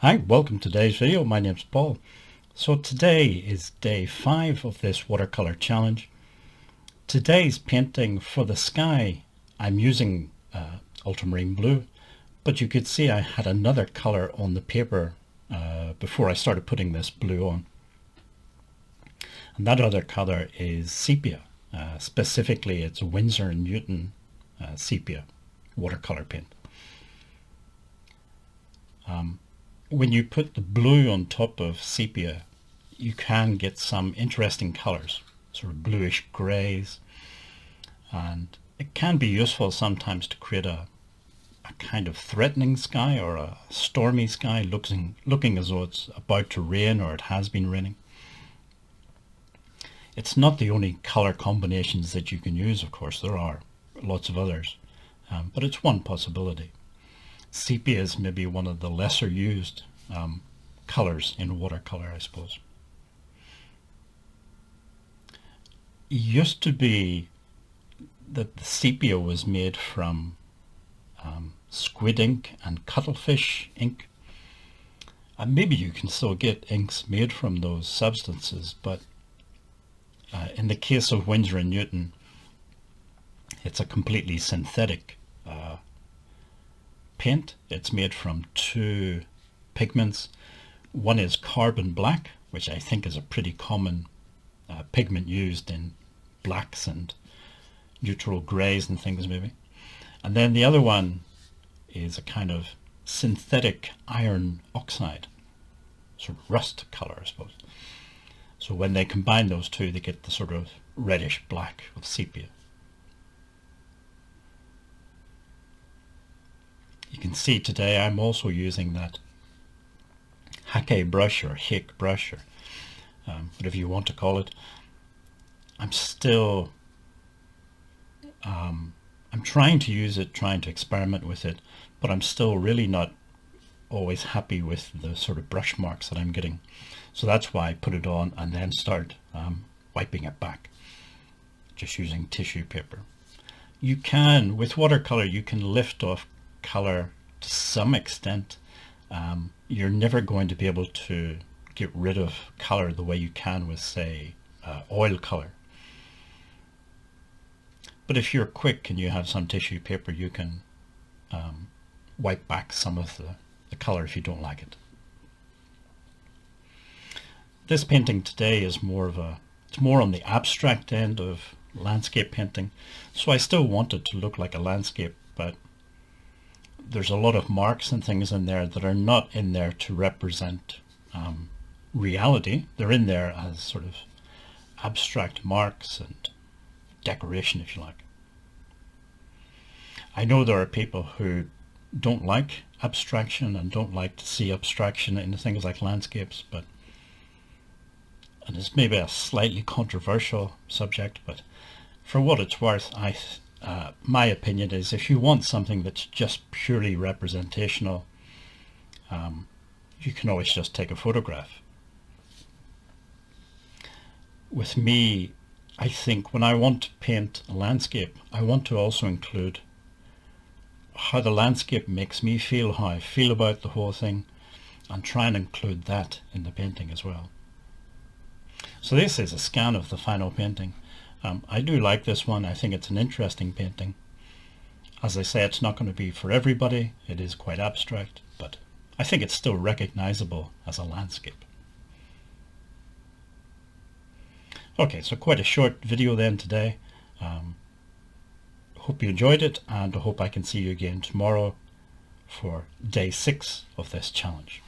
Hi, welcome to today's video. My name's Paul. So today is day 5 of this watercolor challenge. Today's painting for the sky, I'm using ultramarine blue, but you could see I had another color on the paper before I started putting this blue on. And that other color is sepia. Specifically, it's Winsor & Newton sepia watercolor paint. When you put the blue on top of sepia, you can get some interesting colors, sort of bluish grays, and it can be useful sometimes to create a kind of threatening sky or a stormy sky looking as though it's about to rain or it has been raining. It's not the only color combinations that you can use, of course. There are lots of others, but it's one possibility. Sepia is maybe one of the lesser used colors in watercolor, I suppose. It used to be that the sepia was made from squid ink and cuttlefish ink. And maybe you can still get inks made from those substances, but in the case of Winsor & Newton, it's a completely synthetic paint. It's made from two pigments. One is carbon black, which I think is a pretty common pigment used in blacks and neutral grays and things maybe. And then the other one is a kind of synthetic iron oxide, sort of rust color, I suppose. So when they combine those two, they get the sort of reddish black of sepia. You can see today I'm also using that hake brush or hake brush, or whatever you want to call it. I'm still I'm trying to use it, trying to experiment with it, but I'm still really not always happy with the sort of brush marks that I'm getting. So that's why I put it on and then start wiping it back, just using tissue paper. You can, with watercolor, you can lift off color to some extent. You're never going to be able to get rid of color the way you can with, say, oil color. But if you're quick and you have some tissue paper, you can wipe back some of the color if you don't like it. This painting today is it's more on the abstract end of landscape painting. So I still want it to look like a landscape, but there's a lot of marks and things in there that are not in there to represent reality. They're in there as sort of abstract marks and decoration, if you like. I know there are people who don't like abstraction and don't like to see abstraction in things like landscapes, and it's maybe a slightly controversial subject, but for what it's worth, my opinion is if you want something that's just purely representational, you can always just take a photograph. With me, I think when I want to paint a landscape, I want to also include how the landscape makes me feel, how I feel about the whole thing, and try and include that in the painting as well. So this is a scan of the final painting. I do like this one. I think it's an interesting painting. As I say, it's not going to be for everybody. It is quite abstract, but I think it's still recognizable as a landscape. Okay, so quite a short video then today. Hope you enjoyed it, and I hope I can see you again tomorrow for day 6 of this challenge.